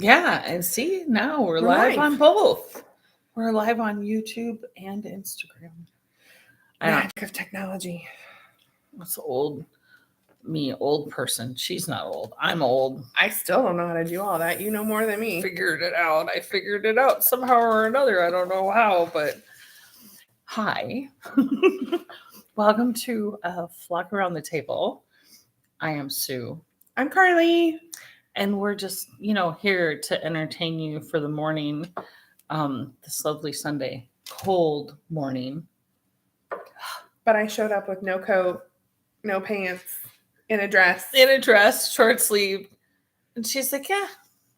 Yeah, and see, now we're live on both. We're live on YouTube and Instagram. Magic of technology. What's old person? She's not old. I'm old. I still don't know how to do all that. You know more than me. I figured it out somehow or another. I don't know how, but hi. Welcome to Flock Around the Table. I am Sue. I'm Carly. And we're just, here to entertain you for the morning, this lovely Sunday, cold morning. But I showed up with no coat, no pants, in a dress, short sleeve. And she's like, yeah,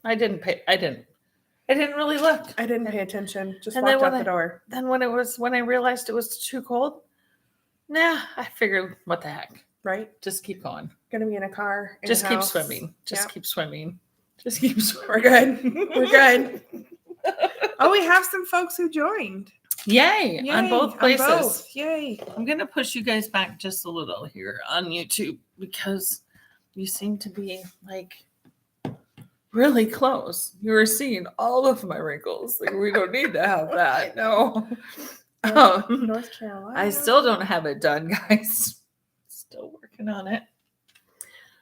I didn't really look. I didn't pay attention. Just walked out the door. Then when I realized it was too cold, I figured, what the heck? Right? Just keep going. Gonna be in a car. Just keep swimming. Keep swimming. Just keep swimming. We're good. We're good. Oh, we have some folks who joined. Yay. On both places. Yay. I'm gonna push you guys back just a little here on YouTube because you seem to be like really close. You were seeing all of my wrinkles. Like, we don't need to have that. No. North Carolina. I still don't have it done, guys. Still working on it.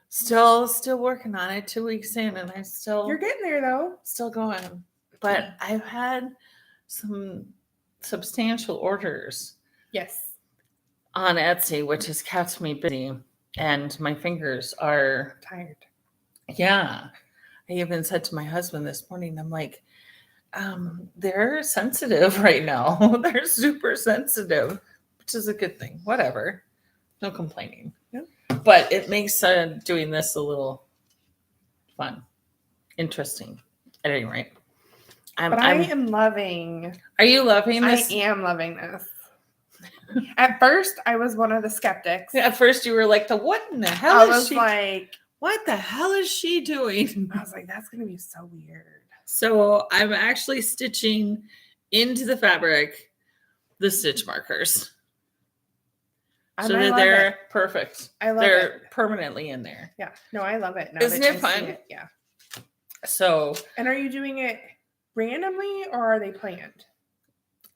Still working on it. 2 weeks in, and You're getting there though. Still going. But I've had some substantial orders. Yes. On Etsy, which has kept me busy, and my fingers are tired. Yeah. I even said to my husband this morning, I'm like, they're sensitive right now. They're super sensitive, which is a good thing. Whatever. No complaining. Yep. But it makes doing this a little fun, interesting. At any rate. I am loving. Are you loving this? I am loving this. At first, I was one of the skeptics. At first, you were like, what in the hell is she? Like, what the hell is she doing? I was like, that's going to be so weird. So I'm actually stitching into the fabric the stitch markers. So that they're perfect. They're permanently in there. Yeah. No, I love it. Isn't it fun? Yeah. So. And are you doing it randomly or are they planned?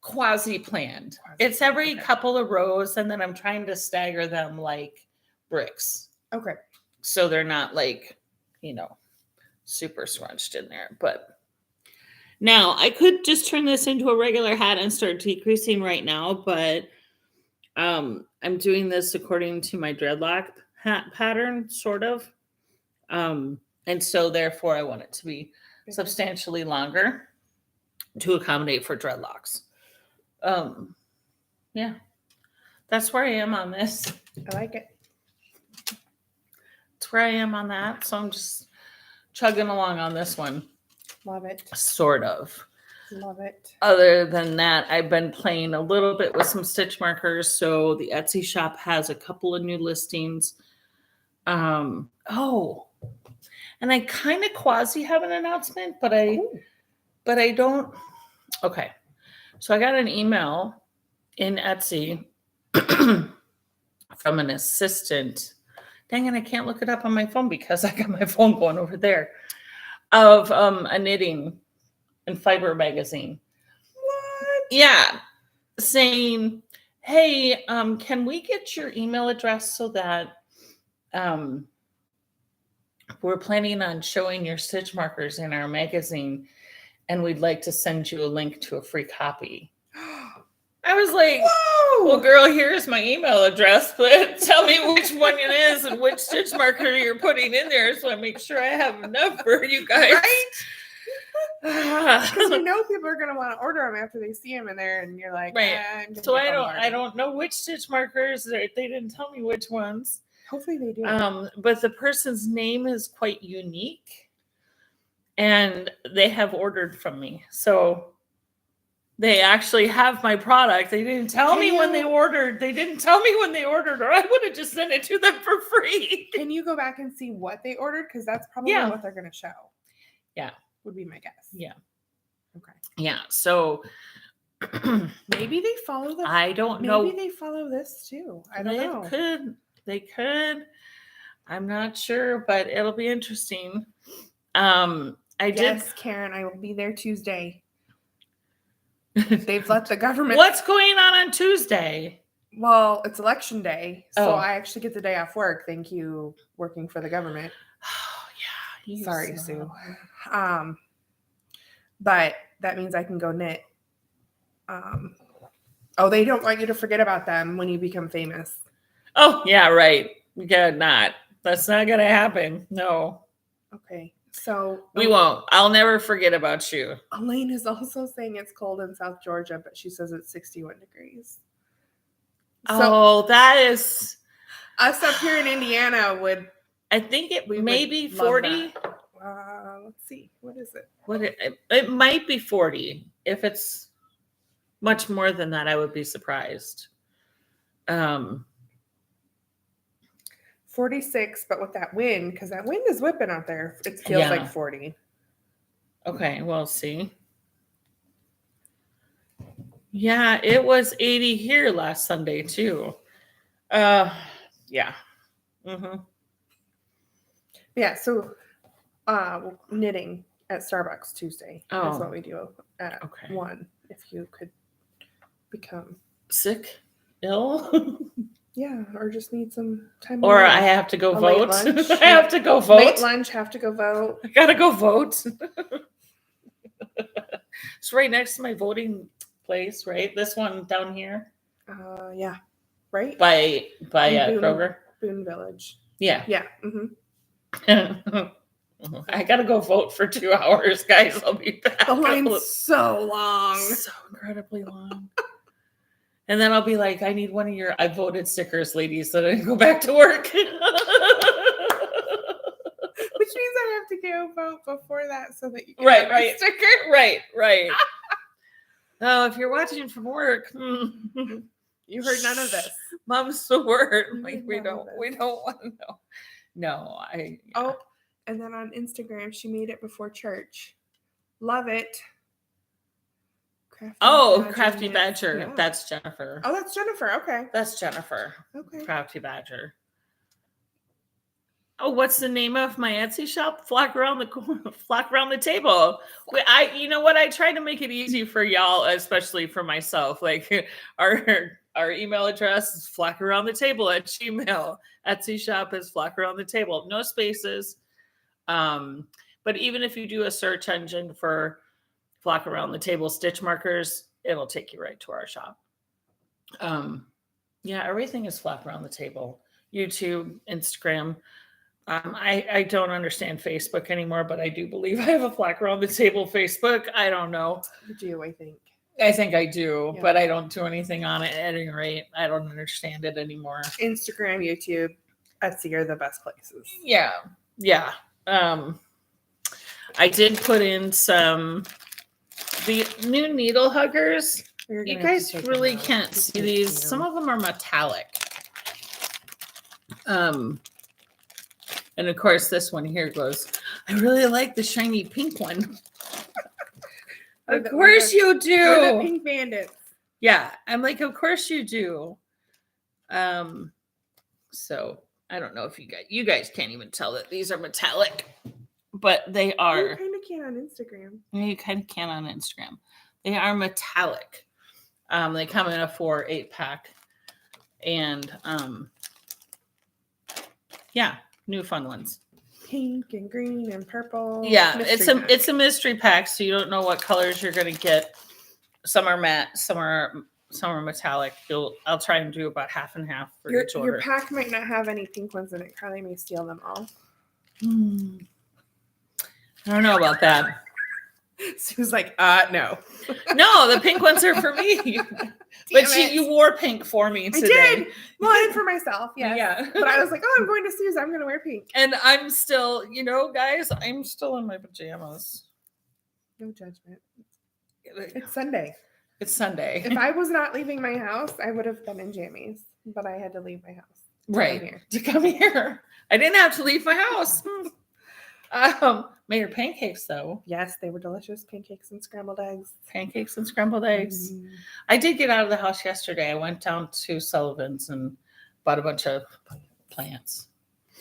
Quasi-planned. It's every couple of rows, and then I'm trying to stagger them like bricks. Okay. So they're not like, super scrunched in there. But now I could just turn this into a regular hat and start decreasing right now, but I'm doing this according to my dreadlock hat pattern, sort of. And so therefore I want it to be substantially longer to accommodate for dreadlocks. Yeah, that's where I am on this. I like it. That's where I am on that. So I'm just chugging along on this one. Love it. Sort of. Love it. Other than that, I've been playing a little bit with some stitch markers. So the Etsy shop has a couple of new listings. And I kind of quasi have an announcement, but I don't. Okay. So I got an email in Etsy from an assistant. Dang it, I can't look it up on my phone because I got my phone going over there. Of a knitting and fiber magazine. What? Yeah. Saying, hey, can we get your email address so that we're planning on showing your stitch markers in our magazine, and we'd like to send you a link to a free copy. I was like, whoa! Well, girl, here's my email address, but tell me which one it is and which stitch marker you're putting in there so I make sure I have enough for you guys. Right? Because people are going to want to order them after they see them in there, and you're like, right. So I don't know which stitch markers. They didn't tell me which ones. Hopefully they do. But the person's name is quite unique, and they have ordered from me. So they actually have my product. They didn't tell me when they ordered. Or I would have just sent it to them for free. Can you go back and see what they ordered? Because that's probably what they're going to show. Yeah. Would be my guess. Yeah. Okay. Yeah. So maybe they follow the. I don't know. Maybe they follow this too. I don't know. They could. I'm not sure, but it'll be interesting. I did. Yes, Karen, I will be there Tuesday. They've let the government. What's going on Tuesday? Well, it's election day, so Oh. I actually get the day off work. Thank you, working for the government. Oh, yeah. Sorry, Sue. But that means I can go knit. They don't want you to forget about them when you become famous. Oh, yeah, right. That's not going to happen. No. Okay. So we won't. I'll never forget about you. Elaine is also saying it's cold in South Georgia, but she says it's 61 degrees. So, that is... Us up here in Indiana would... I think it may be 40. Let's see. What is it? It might be 40. If it's much more than that, I would be surprised. 46, but with that wind, because that wind is whipping out there, it feels like 40. Okay, we'll see. Yeah, it was 80 here last Sunday too. Yeah. Mm-hmm. Yeah, so knitting at Starbucks Tuesday. That's what we do at 1. If you could become sick, ill. Yeah, or just need some time. Or I have to go vote. I have to go vote. Late lunch, have to go vote. I gotta go vote. It's right next to my voting place, right? This one down here. Yeah, right. By Kroger. Boone Village. Yeah. Yeah. Mm-hmm. I gotta go vote for 2 hours, guys. I'll be back. The line's so long. So incredibly long. And then I'll be like, I need one of your I voted stickers, ladies, so that I can go back to work. Which means I have to go vote before that so that you can get a sticker. Right. Oh, if you're watching from work, you heard none of this. Mom's the word. Like we don't want to know. No, Oh, and then on Instagram, she made it before church. Love it. Crafty Badger. Yeah. That's Jennifer. Oh, that's Jennifer. Okay. That's Jennifer. Okay. Crafty Badger. Oh, what's the name of my Etsy shop? Flock around the table. You know what? I try to make it easy for y'all, especially for myself. Like our email address is flockaroundthetable@gmail. Etsy shop is flockaroundthetable. No spaces. But even if you do a search engine for Flock Around the Table stitch markers, it'll take you right to our shop. Everything is Flock Around the Table. YouTube, Instagram. I don't understand Facebook anymore, but I do believe I have a Flock Around the Table Facebook. I don't know. You do, I think. I think I do, but I don't do anything on it at any rate. I don't understand it anymore. Instagram, YouTube, Etsy are the best places. Yeah. I did put in the new needle huggers. You guys really can't see these. Some of them are metallic. And of course, this one here goes, I really like the shiny pink one. Of course you do. We're the pink bandits. Yeah, I'm like, of course you do. So I don't know if you guys can't even tell that these are metallic, but they are. You kind of can on Instagram. You kind of can on Instagram. They are metallic. They come in a 4-8 pack, and new fun ones. Pink and green and purple. Yeah, it's a mystery pack, so you don't know what colors you're gonna get. Some are matte, some are metallic. I'll try and do about half and half for each order. Your pack might not have any pink ones in it. Carlye may steal them all. I don't know about that. Sue's like, no. No, the pink ones are for me. But you wore pink for me today. I did. Well, and for myself, yes. Yeah. But I was like, I'm going to Sue's. I'm going to wear pink. And I'm still, guys, I'm still in my pajamas. No judgment. It's Sunday. It's Sunday. If I was not leaving my house, I would have been in jammies. But I had to leave my house. To come here. I didn't have to leave my house. Made her pancakes though. Yes, they were delicious. Pancakes and scrambled eggs. I did get out of the house yesterday. I went down to Sullivan's and bought a bunch of plants.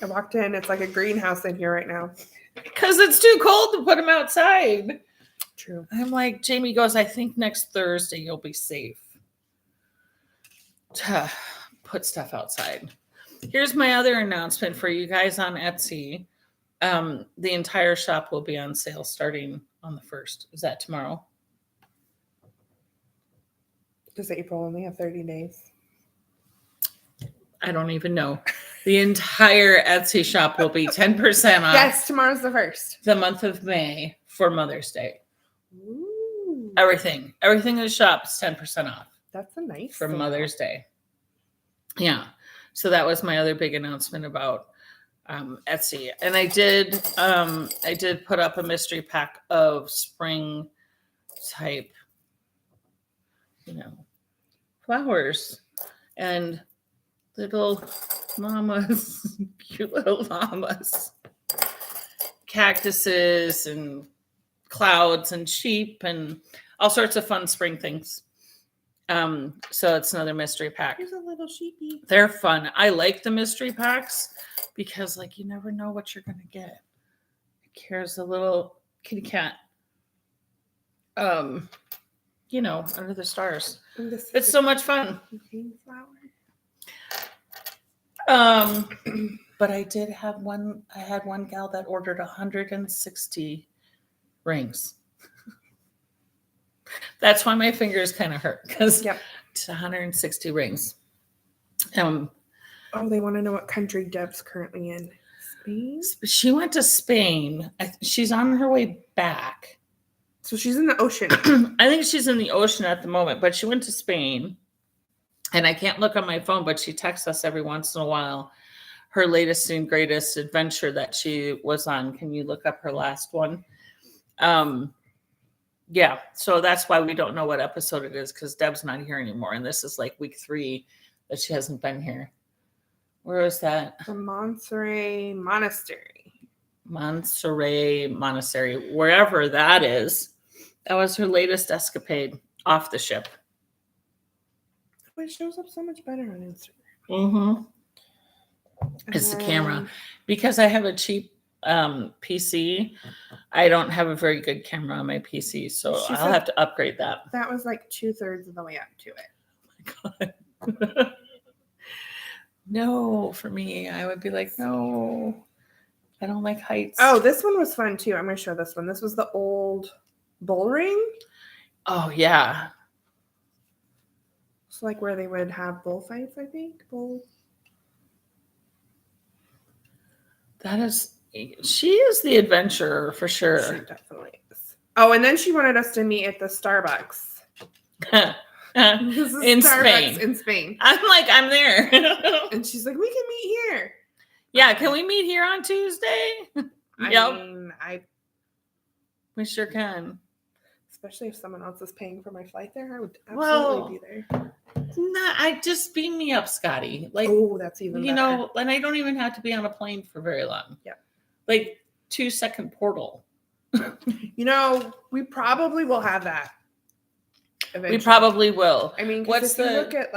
I walked in. It's like a greenhouse in here right now. Because it's too cold to put them outside. True. I'm like, Jamie goes, I think next Thursday you'll be safe to put stuff outside. Here's my other announcement for you guys on Etsy. The entire shop will be on sale starting on the 1st. Is that tomorrow? Does April only have 30 days? I don't even know. The entire Etsy shop will be 10% off. Yes, tomorrow's the 1st. The month of May for Mother's Day. Ooh. Everything in the shop is 10% off. That's a nice for sale. Mother's Day. Yeah. So that was my other big announcement about Etsy. And I did put up a mystery pack of spring type, flowers and little llamas, cute little llamas, cactuses and clouds and sheep and all sorts of fun spring things. So it's another mystery pack. Here's a little sheepy. They're fun. I like the mystery packs because you never know what you're going to get. Here's a little kitty cat. Under the stars. It's so much fun. But I did have I had one gal that ordered 160 rings. That's why my fingers kind of hurt because it's 160 rings. They want to know what country Deb's currently in. Spain? She went to Spain. She's on her way back. So she's in the ocean. I think she's in the ocean at the moment, but she went to Spain. And I can't look on my phone, but she texts us every once in a while her latest and greatest adventure that she was on. Can you look up her last one? Yeah, so that's why we don't know what episode it is because Deb's not here anymore. And this is week 3 that she hasn't been here. Where is that? The Montserrat Monastery. Wherever that is. That was her latest escapade off the ship. It shows up so much better on Instagram. Mm-hmm. It's the camera. Because I have a cheap PC, I don't have a very good camera on my PC, so I'll have to upgrade that. That was 2/3 of the way up to it. Oh my God. No, for me, I would be no, I don't like heights. Oh, this one was fun too. I'm going to show this one. This was the old bull ring. Oh, yeah. It's where they would have bullfights, I think. She is the adventurer for sure. She definitely is. Oh, and then she wanted us to meet at the Starbucks. In Starbucks in Spain. I'm there. And she's like, we can meet here. Yeah, can we meet here on Tuesday? We sure can. Especially if someone else is paying for my flight there, I would absolutely be there. Just beam me up, Scotty. That's even better. And I don't even have to be on a plane for very long. Yeah. 2-second portal. We probably will have that. Eventually. We probably will. I mean, if you look at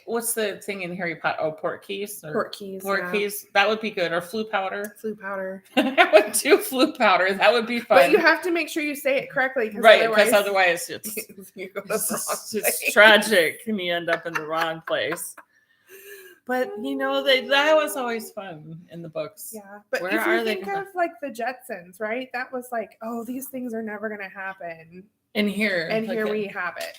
what's the thing in Harry Potter? Oh, port keys. Port keys. That would be good. Or flu powder. I would do flu powder. That would be fun. But you have to make sure you say it correctly, right? Because otherwise, it's you go to the wrong place. It's tragic, and you end up in the wrong place. But that was always fun in the books. Yeah, but if you think of the Jetsons, right? That was these things are never going to happen. And here we have it,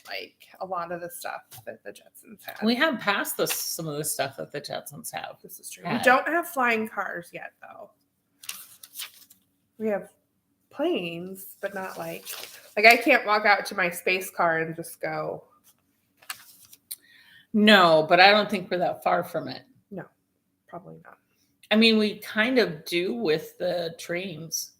a lot of the stuff that the Jetsons have. We have passed some of the stuff that the Jetsons have. This is true. We don't have flying cars yet, though. We have planes, but not I can't walk out to my space car and just go. No, but I don't think we're that far from it. No, probably not. I mean, we kind of do with the trains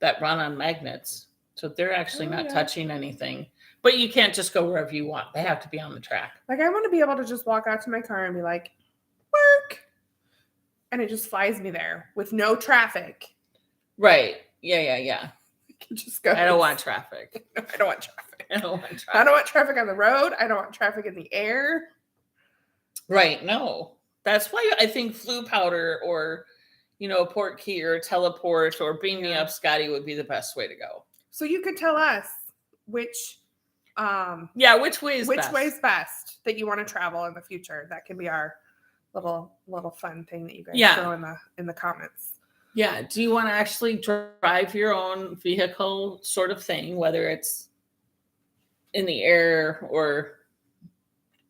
that run on magnets. So they're actually not touching anything. But you can't just go wherever you want. They have to be on the track. I want to be able to just walk out to my car and be work. And it just flies me there with no traffic. Right. Yeah. It just goes. I don't want traffic. I don't want traffic on the road. I don't want traffic in the air. Right. No. That's why I think flu powder or, a port key or teleport or beam me up, Scotty would be the best way to go. So you could tell us which way is best that you want to travel in the future. That can be our little fun thing that you guys throw in the comments. Yeah. Do you want to actually drive your own vehicle sort of thing, whether it's in the air or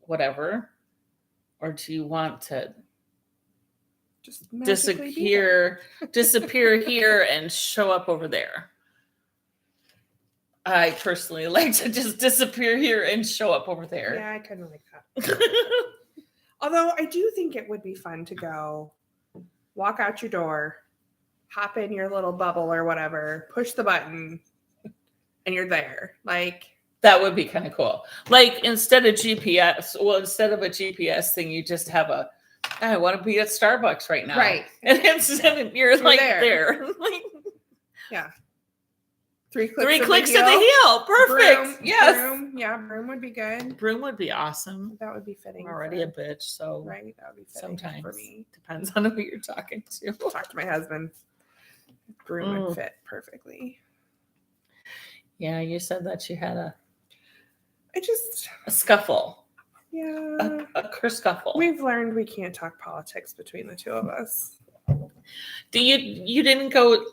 whatever? Or do you want to just disappear here and show up over there? I personally like to just disappear here and show up over there. Yeah, I kind of like that. Although I do think it would be fun to go walk out your door, hop in your little bubble or whatever, push the button, and you're there. Like, that would be kind of cool. Like, instead of a GPS thing, you just have I want to be at Starbucks right now. Right. And instead you're like there. Like, yeah. 3 clicks of the heel. Perfect. Broom, yes. Broom would be good. Broom would be awesome. That would be fitting. I'm already a bitch, so right. That would be fitting sometimes for me. Depends on who you're talking to. Talk to my husband. Broom would fit perfectly. Yeah, you said that you had a scuffle. Yeah. A kerscuffle. We've learned we can't talk politics between the two of us. You didn't go,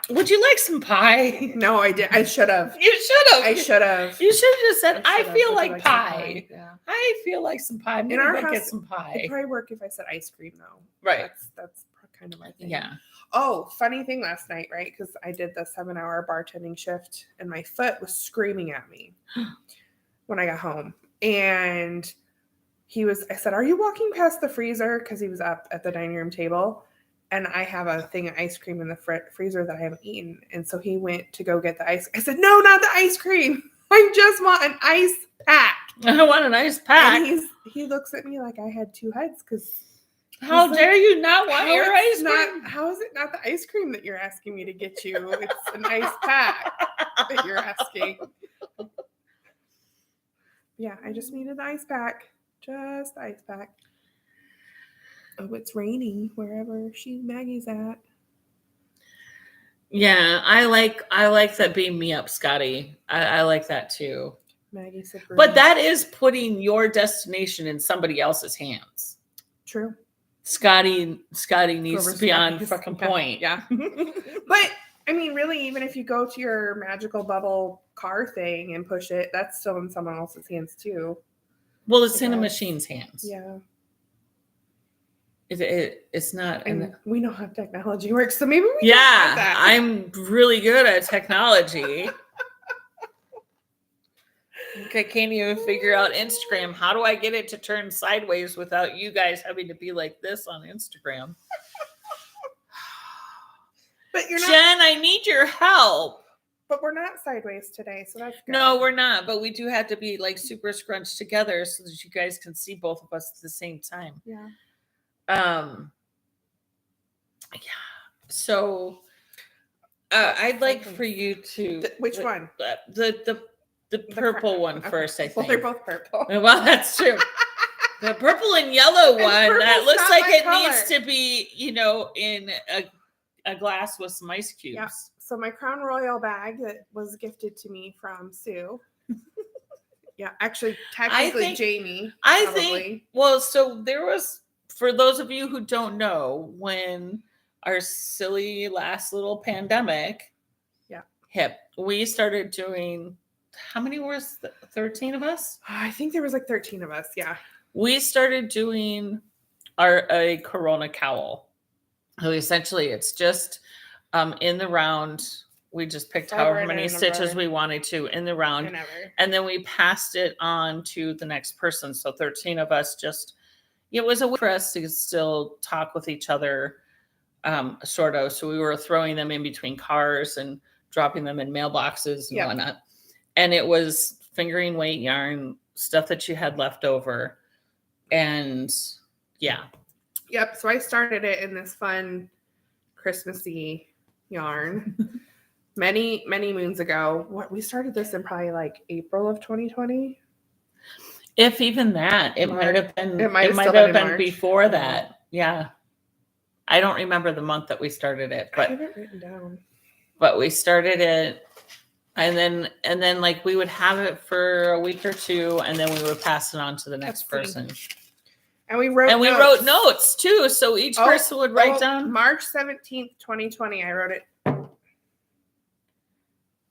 would you like some pie? No, I did. I should have. You should have. I should have. You should have just said, I feel like pie. Yeah. I feel like some pie. Maybe I get some pie. It'd probably work if I said ice cream, though. Right. That's kind of my thing. Yeah. Oh, funny thing last night, right? Because I did the 7-hour bartending shift and my foot was screaming at me when I got home. And I said, are you walking past the freezer? Because he was up at the dining room table. And I have a thing of ice cream in the freezer that I haven't eaten. And so he went to go get the ice. I said, no, not the ice cream. I just want an ice pack. I want an ice pack. And he looks at me like I had two heads because how dare you not want your ice cream? How is it not the ice cream that you're asking me to get you? It's an ice pack that you're asking. Yeah, I just needed the ice pack. Just the ice pack. Oh, it's raining wherever Maggie's at. Yeah, I like that beam me up, Scotty. I like that too. Maggie said, but that is putting your destination in somebody else's hands. True. Scotty needs to be on fucking point. Yeah. But I mean, really, even if you go to your magical bubble car thing and push it, that's still in someone else's hands too. Well, it's in a machine's hands. Yeah. It's not. And we know how technology works, so maybe we have that. I'm really good at technology. I can't even figure out Instagram. How do I get it to turn sideways without you guys having to be like this on Instagram? But you're not, Jen, I need your help. But we're not sideways today, so that's good. No, we're not. But we do have to be like super scrunched together so that you guys can see both of us at the same time. Yeah. Yeah. So I'd like for you to which one? The purple one first, I think. Well, they're both purple. Well, that's true. The purple and yellow one that looks like it needs to be, in a glass with some ice cubes. Yeah. So my Crown Royal bag that was gifted to me from Sue. Yeah, actually, technically Jamie. I think. Well, so there was, for those of you who don't know, when our silly last little pandemic hit, we started doing. How many was 13 of us? I think there was like 13 of us. Yeah. We started doing a Corona cowl. So essentially it's just in the round. We just picked however many stitches we wanted to in the round. And then we passed it on to the next person. So 13 of us it was a way for us to still talk with each other, sort of. So we were throwing them in between cars and dropping them in mailboxes and whatnot. And it was fingering weight yarn, stuff that you had left over. And yeah. Yep. So I started it in this fun Christmassy yarn many, many moons ago. We started this in probably like April of 2020. If even that, it might have been before that. Yeah. I don't remember the month that we started it, I have it written down. But we started it, and then like we would have it for a week or two, and then we would pass it on to the next person. And we wrote notes too, so each person would write down. March 17th, 2020, I wrote it.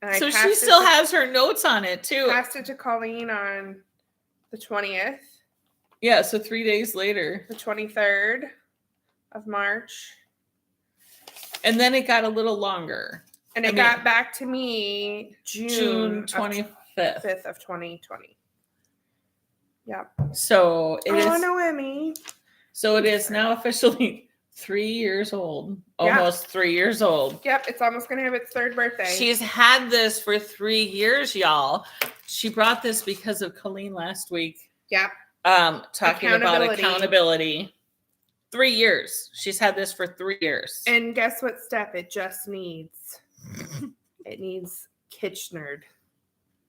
And so she still has her notes on it too. Passed it to Colleen on the 20th. Yeah, so 3 days later. The 23rd of March. And then it got a little longer. And it got back to me June 25th of 2020. Yep. So it is. Oh, no, Emmy. So it is now officially 3 years old. Almost 3 years old. Yep. It's almost going to have its 3rd birthday. She's had this for 3 years, y'all. She brought this because of Colleen last week. Yep. Talking about accountability. 3 years. She's had this for 3 years. And guess what step it just needs? It needs Kitchenered.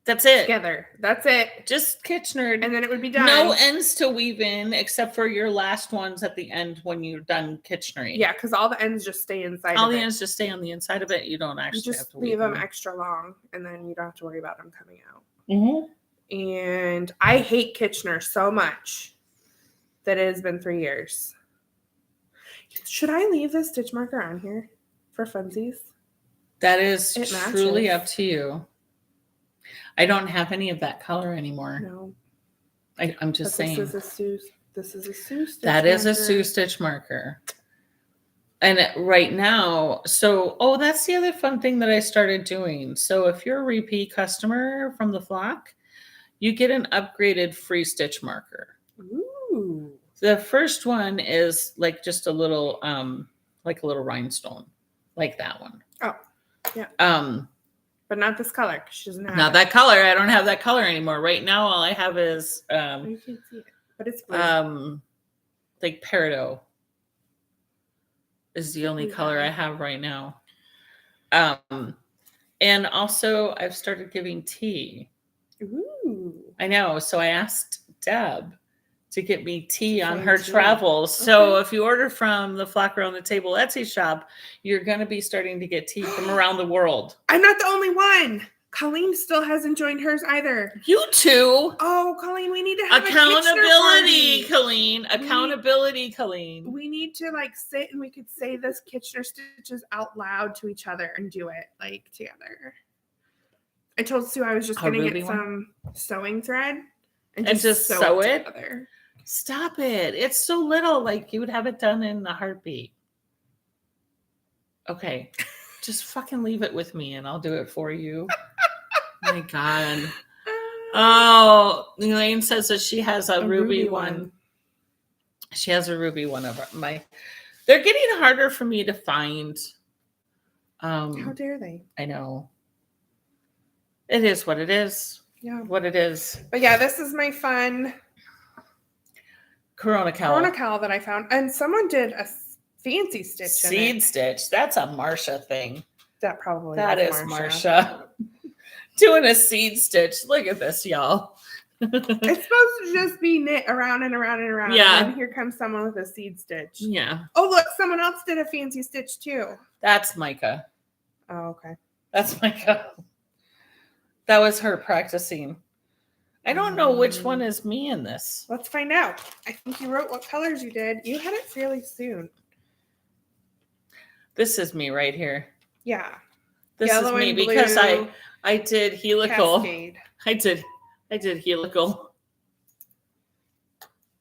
That's it. Together. That's it. Just Kitchenered. And then it would be done. No ends to weave in except for your last ones at the end when you're done Kitchenering. Yeah, because all the ends just stay inside all the ends just stay on the inside of it. You don't actually just have to leave them extra long, and then you don't have to worry about them coming out. Mm-hmm. And I hate Kitchener so much that it has been 3 years. Should I leave this stitch marker on here for funsies? That is truly up to you. I don't have any of that color anymore. No. I'm just saying. This is a Sue stitch That is a Sue stitch marker. And right now, that's the other fun thing that I started doing. So if you're a repeat customer from the flock, you get an upgraded free stitch marker. Ooh. The first one is like just a little, like a little rhinestone, like that one. Oh, yeah. But not this color. She doesn't have not that color. I don't have that color anymore. Right now, all I have is you can't see it, but it's blue. Like peridot is the only color I have right now. And also I've started giving tea. Ooh. I know. So I asked Deb to get me tea on her travels. So if you order from the Flockaroundthetable Etsy shop, you're going to be starting to get tea from around the world. I'm not the only one. Colleen still hasn't joined hers either. You too. Oh, Colleen, we need to have accountability, Colleen. Accountability, Colleen. We need to sit and we could say this Kitchener stitches out loud to each other and do it together. I told Sue I was just going to get some sewing thread and just sew it together. Stop it. It's so little. You would have it done in a heartbeat. Okay. Just fucking leave it with me and I'll do it for you. My God. Oh, Elaine says that she has a ruby one. She has a ruby one of my. They're getting harder for me to find. How dare they? I know. It is what it is. Yeah. What it is. But yeah, this is my fun Corona cowl that I found. And someone did a fancy stitch. Seed stitch. That's a Marsha thing. That probably is Marsha. Doing a seed stitch. Look at this, y'all. It's supposed to just be knit around and around and around. Yeah. And here comes someone with a seed stitch. Yeah. Oh, look, someone else did a fancy stitch too. That's Micah. Oh, okay. That's Micah. That was her practicing. I don't know which one is me in this. Let's find out. I think you wrote what colors you did. You had it fairly soon. This is me right here. Yeah. This Yellow is me and because blue I did helical. Cascade. I did helical.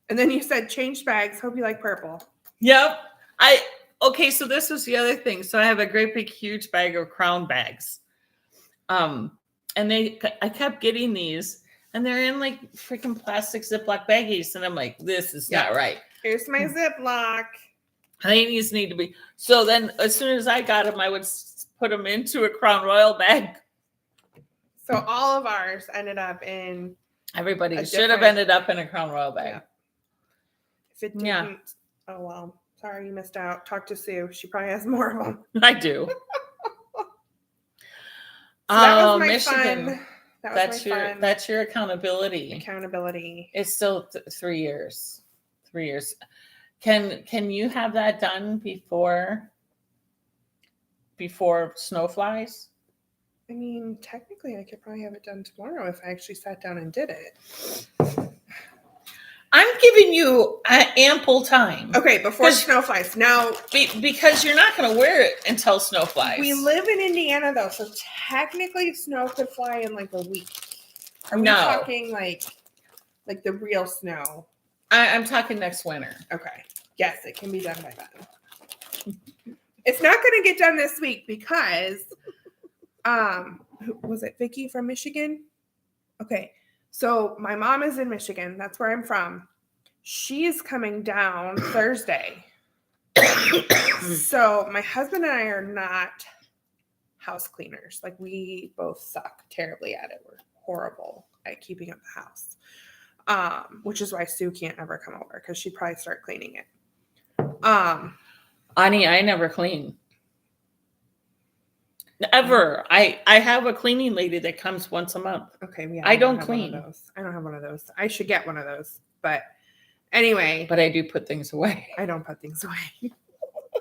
And then you said changed bags. Hope you like purple. Yep. Okay, so this was the other thing. So I have a great big huge bag of crown bags. And I kept getting these and they're in freaking plastic Ziploc baggies. And I'm like, this is not right. Here's my Ziploc. These need to be. So then as soon as I got them, I would put them into a Crown Royal bag. So all of ours ended up in. Everybody should have ended up in a Crown Royal bag. Yeah. If it didn't, oh well. Sorry you missed out. Talk to Sue. She probably has more of them. I do. So that was my Michigan. Fun. That that's your accountability. Accountability. It's still 3 years. 3 years. Can you have that done before snow flies? I mean, technically, I could probably have it done tomorrow if I actually sat down and did it. I'm giving you ample time. Okay, before snow flies. Now, because you're not going to wear it until snow flies. We live in Indiana, though, so technically snow could fly in like a week. Are we talking like the real snow? I'm talking next winter. Okay. Yes, it can be done by then. It's not going to get done this week because, was it Vicky from Michigan? Okay. So my mom is in Michigan. That's where I'm from. She's coming down Thursday. So my husband and I are not house cleaners. Like, we both suck terribly at it. We're horrible at keeping up the house. Which is why Sue can't ever come over because she'd probably start cleaning it. Ani, I never clean. Ever. I have a cleaning lady that comes once a month. Okay, yeah. I don't clean. I don't have one of those. I should get one of those. But anyway. But I do put things away. I don't put things away.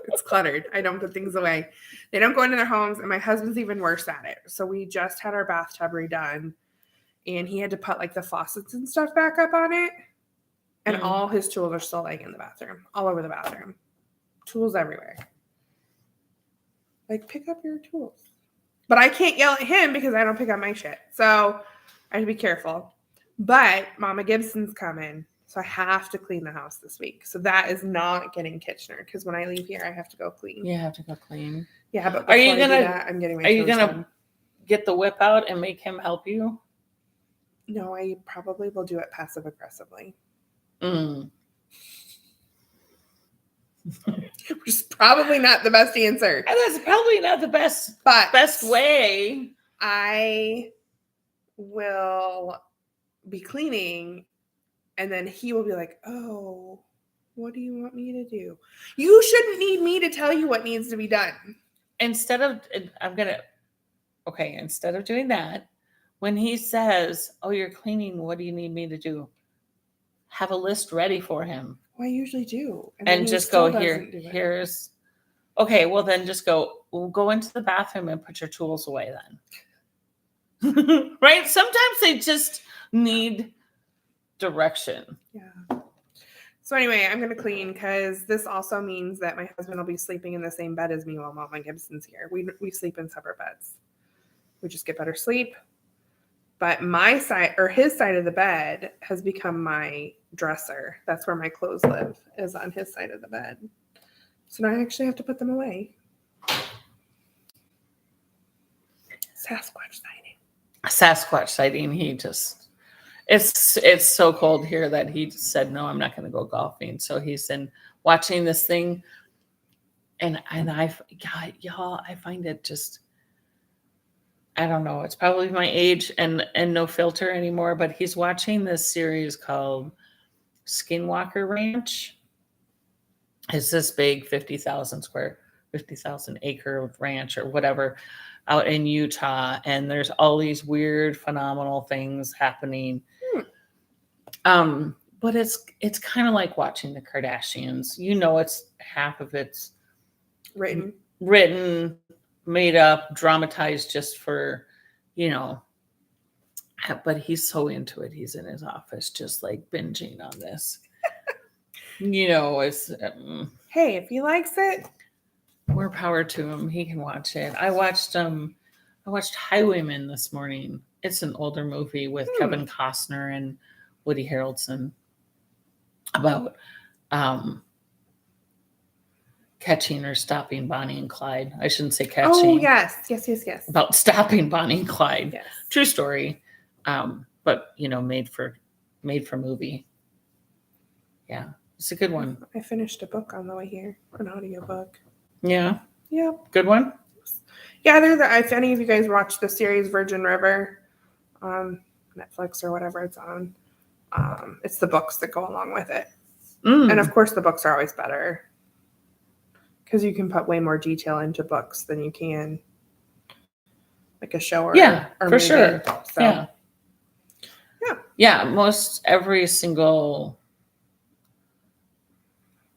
It's cluttered. I don't put things away. They don't go into their homes, and my husband's even worse at it. So we just had our bathtub redone, and he had to put like the faucets and stuff back up on it. And all his tools are still like in the bathroom, all over the bathroom. Tools everywhere. Like, pick up your tools. But I can't yell at him because I don't pick up my shit. So I have to be careful. But Mama Gibson's coming. So I have to clean the house this week. So that is not getting Kitchener. Because when I leave here, I have to go clean. You have to go clean. Yeah, but are you gonna? I'm getting my Are you gonna done. Get the whip out and make him help you? No, I probably will do it passive aggressively. Which is probably not the best answer. And that's probably not the best way. I will be cleaning, and then he will be like, "Oh, what do you want me to do?" You shouldn't need me to tell you what needs to be done. Instead of doing that, when he says, "Oh, you're cleaning, what do you need me to do?" Have a list ready for him. Well, I usually do. And just go here's okay, well then just we'll go into the bathroom and put your tools away then. Right? Sometimes they just need direction. Yeah. So anyway, I'm going to clean because this also means that my husband will be sleeping in the same bed as me while Mama Gibson's here. We sleep in separate beds. We just get better sleep. But my side, or his side of the bed, has become my dresser. That's where my clothes live, is on his side of the bed. So now I actually have to put them away. Sasquatch sighting. He just, it's so cold here that he just said, no, I'm not going to go golfing. So he's in watching this thing. And I find it just, I don't know. It's probably my age and no filter anymore, but he's watching this series called Skinwalker Ranch. It's this big 50,000 acre ranch or whatever out in Utah. And there's all these weird, phenomenal things happening. But it's kind of like watching the Kardashians. You know, it's half of it's written, made up, dramatized just for, but he's so into it. He's in his office just like binging on this. It's hey, if he likes it, more power to him. He can watch it. I watched Highwaymen this morning. It's an older movie with Kevin Costner and Woody Harrelson about catching or stopping Bonnie and Clyde. I shouldn't say catching. Oh, yes. About stopping Bonnie and Clyde. Yes. True story. But made for movie. Yeah. It's a good one. I finished a book on the way here, an audiobook. Yeah. Yeah. Good one? Yeah, if any of you guys watch the series Virgin River on Netflix or whatever it's on, it's the books that go along with it. And of course the books are always better because you can put way more detail into books than you can like a show or for movie. Sure. So, yeah. Most every single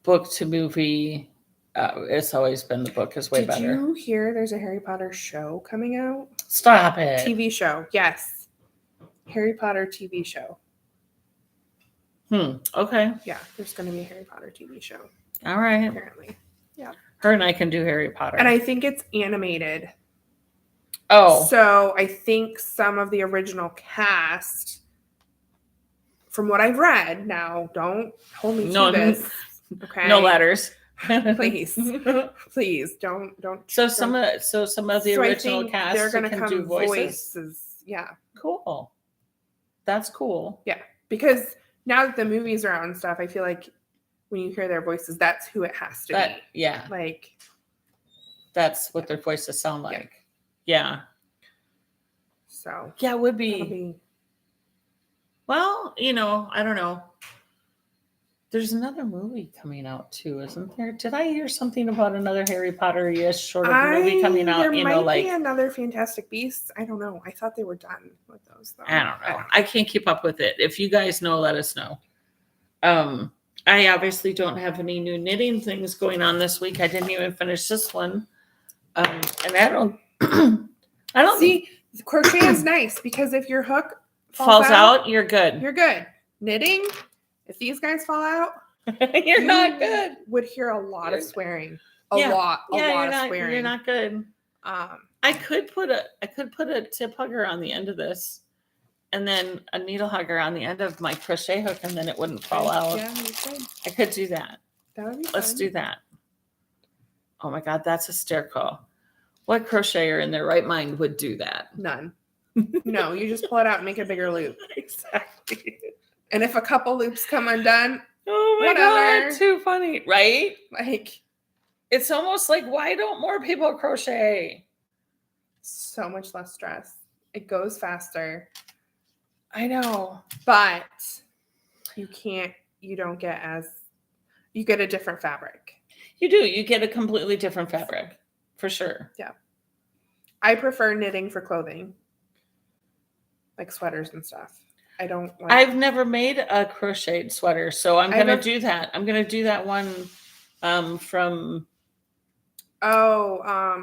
book to movie, it's always been the book is way better. Did you hear there's a Harry Potter show coming out? Stop it. TV show, yes. Harry Potter TV show. Okay. Yeah, there's going to be a Harry Potter TV show. All right. Apparently. Yeah. Her and I can do Harry Potter. And I think it's animated. Oh. So I think some of the original cast, from what I've read, now don't hold me to this. Okay. No letters. Please. Please don't. So some of the original cast they're going to come do voices. Yeah. Cool. That's cool. Yeah. Because now that the movies are out and stuff, I feel like when you hear their voices, that's who it has to be. Yeah. Like, that's what their voices sound like. Yeah. So. Yeah, it would be. Well, I don't know. There's another movie coming out too, isn't there? Did I hear something about another Harry Potter-ish sort of movie coming out? There might be another Fantastic Beasts. I don't know. I thought they were done with those, though. I don't know. I can't keep up with it. If you guys know, let us know. I obviously don't have any new knitting things going on this week. I didn't even finish this one. And I don't see. Crochet is nice because if your hook falls out, you're good. You're good. Knitting, if these guys fall out, you're not good. Would hear a lot of swearing. A lot of swearing. You're not good. I could put a tip hugger on the end of this, and then a needle hugger on the end of my crochet hook, and then it wouldn't fall out. Yeah, you could. I could do that. That would be fun. Let's do that. Oh my God, that's hysterical. What crocheter in their right mind would do that? None. No, you just pull it out and make a bigger loop. Exactly. And if a couple loops come undone, oh my God, too funny, right? Like, it's almost like, why don't more people crochet? So much less stress. It goes faster. I know. But you don't get you get a different fabric. You do. You get a completely different fabric. For sure. Yeah. I prefer knitting for clothing. Like sweaters and stuff. I've never made a crocheted sweater, so I'm going to do that. I'm going to do that one from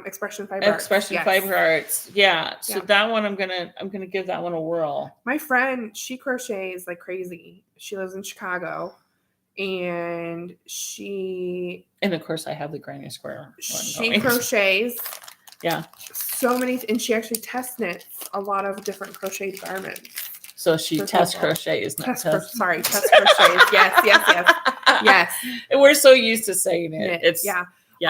Expression Fiber Arts. Yeah. So that one I'm going to give that one a whirl. My friend, she crochets like crazy. She lives in Chicago. And of course I have the Granny Square. She crochets. Yeah. So many, and she actually test knits a lot of different crocheted garments. So she test crochets, not test. Sorry, test crochets. Yes. And we're so used to saying it. Knit. Yeah.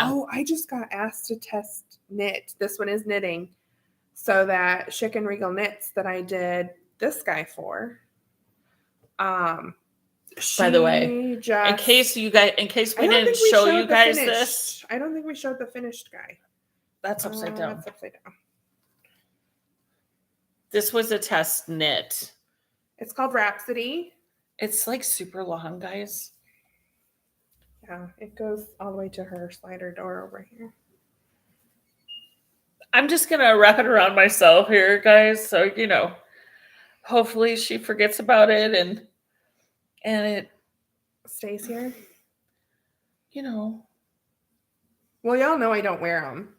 Oh, I just got asked to test knit. This one is knitting. So that Chicken Regal Knits that I did this guy for. By the way, in case we didn't show you guys this. I don't think we showed the finished guy. That's upside down. That's upside down. This was a test knit. It's called Rhapsody. It's like super long, guys. Yeah, it goes all the way to her slider door over here. I'm just going to wrap it around myself here, guys. So, hopefully she forgets about it and it stays here. Well, y'all know I don't wear them.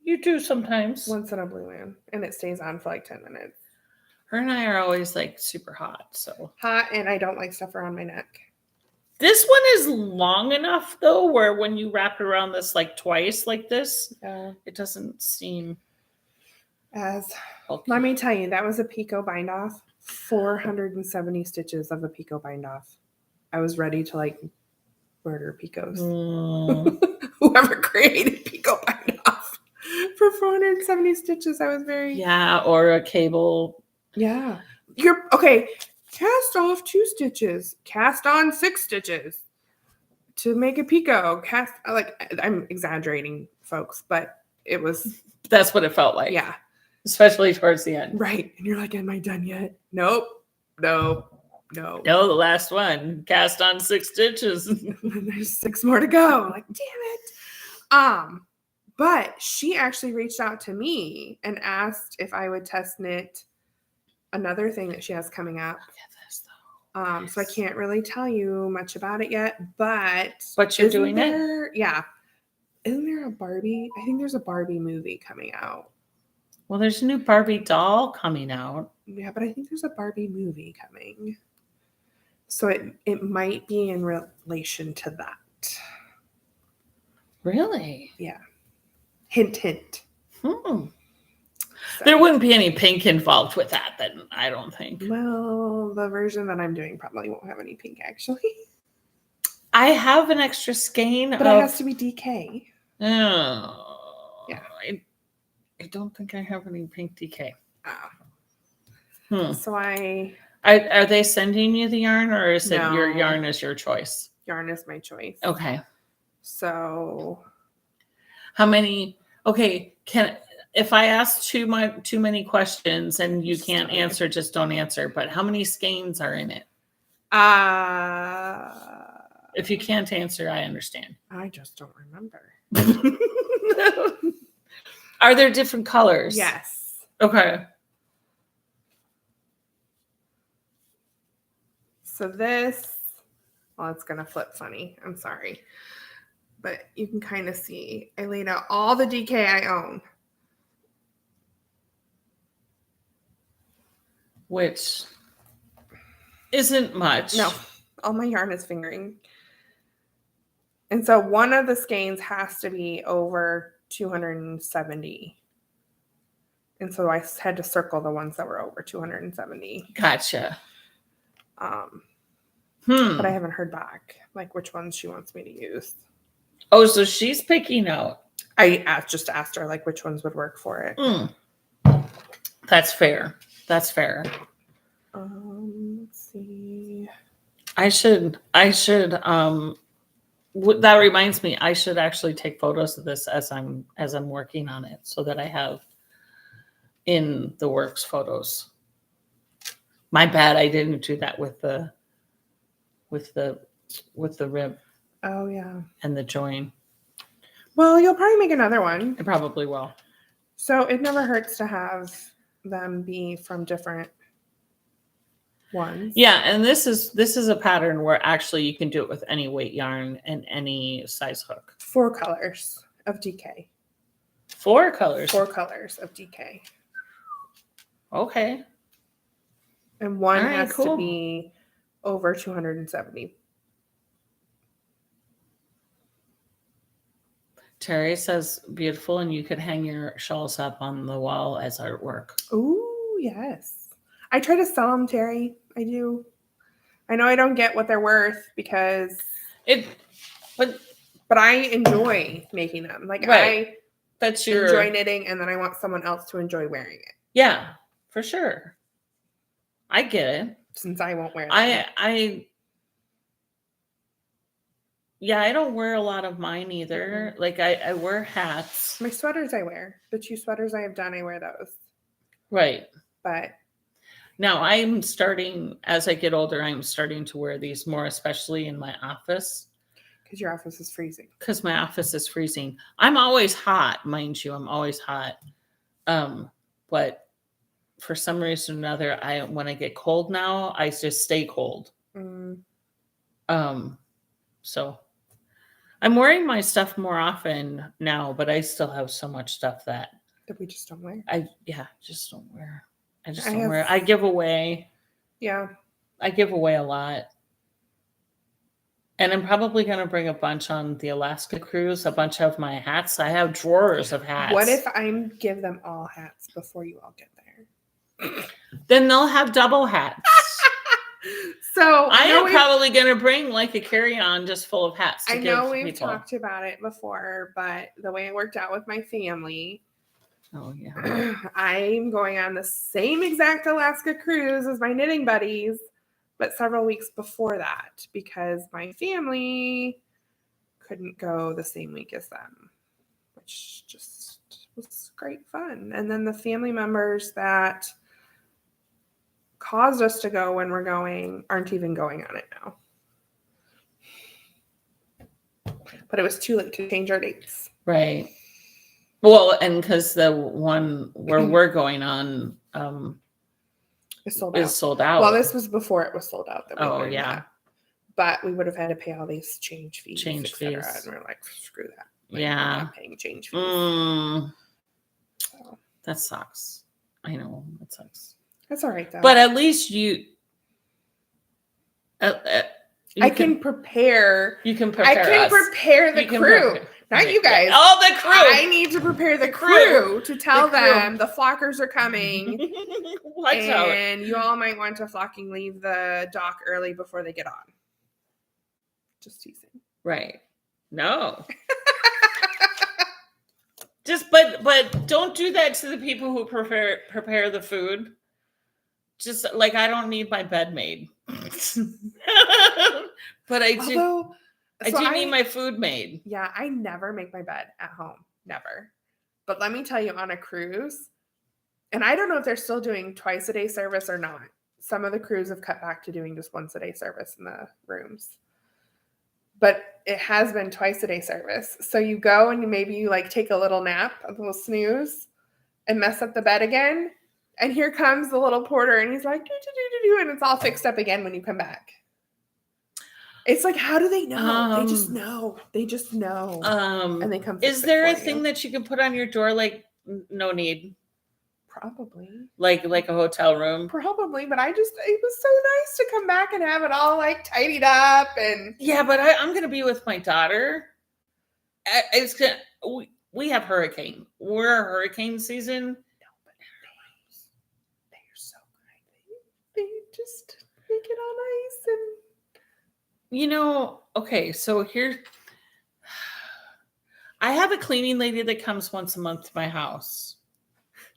You do sometimes. Once in a blue moon. And it stays on for like 10 minutes. Her and I are always like super hot. So hot, and I don't like stuff around my neck. This one is long enough though, where when you wrap it around this like twice like this, it doesn't seem as okay. Let me tell you, that was a Picot bind off. 470 stitches of a Picot bind off. I was ready to like murder Picots. Whoever created Picot bind off for 470 stitches, I was very or a cable. Yeah. You're okay. Cast off 2 stitches. Cast on 6 stitches to make a Picot. I'm exaggerating, folks, but it was. That's what it felt like. Yeah. Especially towards the end. Right. And you're like, am I done yet? Nope. No, the last one. Cast on 6 stitches. There's 6 more to go. Like, damn it. But she actually reached out to me and asked if I would test knit another thing that she has coming up. Look at this though. So I can't really tell you much about it yet, but you're doing it? Yeah. Isn't there a Barbie? I think there's a Barbie movie coming out. Well, there's a new Barbie doll coming out. Yeah, but I think there's a Barbie movie coming. So it might be in relation to that. Really? Yeah. Hint, hint. So. There wouldn't be any pink involved with that, then, I don't think. Well, the version that I'm doing probably won't have any pink, actually. I have an extra skein. But it has to be DK. Oh. Yeah. I don't think I have any pink DK. Oh. So are they sending you the yarn, or is it your yarn is your choice? Yarn is my choice. Okay. So how many? Okay, if I ask too many questions and you can't answer, just don't answer. But how many skeins are in it? If you can't answer, I understand. I just don't remember. Are there different colors? Yes. Okay. So this, well, it's going to flip funny. I'm sorry. But you can kind of see, I laid out all the DK I own. Which isn't much. No, all my yarn is fingering. And so one of the skeins has to be over 270. And so I had to circle the ones that were over 270. Gotcha. But I haven't heard back, like which ones she wants me to use. Oh, so she's picking out. I just asked her like which ones would work for it. That's fair. That's fair. Let's see. I should. That reminds me, I should actually take photos of this as I'm working on it, so that I have in the works photos. My bad, I didn't do that with the rib. Oh yeah. And the join. Well, you'll probably make another one. I probably will. So it never hurts to have them be from different ones. Yeah, and this is a pattern where actually you can do it with any weight yarn and any size hook. 4 colors of DK. 4 colors? 4 colors of DK. Okay. And one has to be over 270. Terry says beautiful, and you could hang your shawls up on the wall as artwork. Ooh, yes. I try to sell them, Terry. I do. I know I don't get what they're worth because but I enjoy making them. Like right. I enjoy knitting, and then I want someone else to enjoy wearing it. Yeah, for sure. I get it. Since I won't wear them. I don't wear a lot of mine either. Mm-hmm. Like I wear hats. My sweaters I wear. The 2 sweaters I have done, I wear those. Right. But now I'm starting, as I get older, I'm starting to wear these more, especially in my office. Because your office is freezing. Because my office is freezing. I'm always hot, mind you. I'm always hot. But for some reason or another, when I get cold now, I just stay cold. So I'm wearing my stuff more often now, but I still have so much stuff that we just don't wear. Just don't wear. I just don't wear. I give away. Yeah. I give away a lot. And I'm probably going to bring a bunch on the Alaska cruise, a bunch of my hats. I have drawers of hats. What if I give them all hats before you all get there? Then they'll have double hats. So I am probably going to bring like a carry-on just full of hats. I know we've talked about it before, but the way it worked out with my family. Oh, yeah. I'm going on the same exact Alaska cruise as my knitting buddies, but several weeks before that because my family couldn't go the same week as them, which just was great fun. And then the family members that caused us to go when we're going aren't even going on it now. But it was too late to change our dates. Right. Well, and because the one where we're going on, is sold out. Well, this was before it was sold out. That we Oh, learned yeah. that. But we would have had to pay all these change fees, Change etc. fees. And we're like, screw that. Like, Yeah. we're not paying change fees. So, that sucks. I know. That sucks. that's all right, though. But at least you can prepare. You can prepare I can us. prepare the crew. Not you guys. Oh, the crew. I need to prepare the crew to tell them the flockers are coming. Watch out. And you all might want to flocking leave the dock early before they get on. Just teasing. Right. No. but don't do that to the people who prepare the food. Just like, I don't need my bed made. But I do need my food made. Yeah, I never make my bed at home. Never. But let me tell you, on a cruise, and I don't know if they're still doing twice a day service or not. Some of the crews have cut back to doing just once a day service in the rooms. But it has been twice a day service. So you go and maybe you like take a little nap, a little snooze, and mess up the bed again. And here comes the little porter, and he's like, and it's all fixed up again when you come back. It's like, how do they know? They just know. They just know. And they come. Is there a thing that you can put on your door? Like, no need. Probably. Like a hotel room. Probably, but it was so nice to come back and have it all like tidied up and. Yeah, but I'm gonna be with my daughter. We have hurricane. We're hurricane season. They just make it all nice and okay, so here I have a cleaning lady that comes once a month to my house.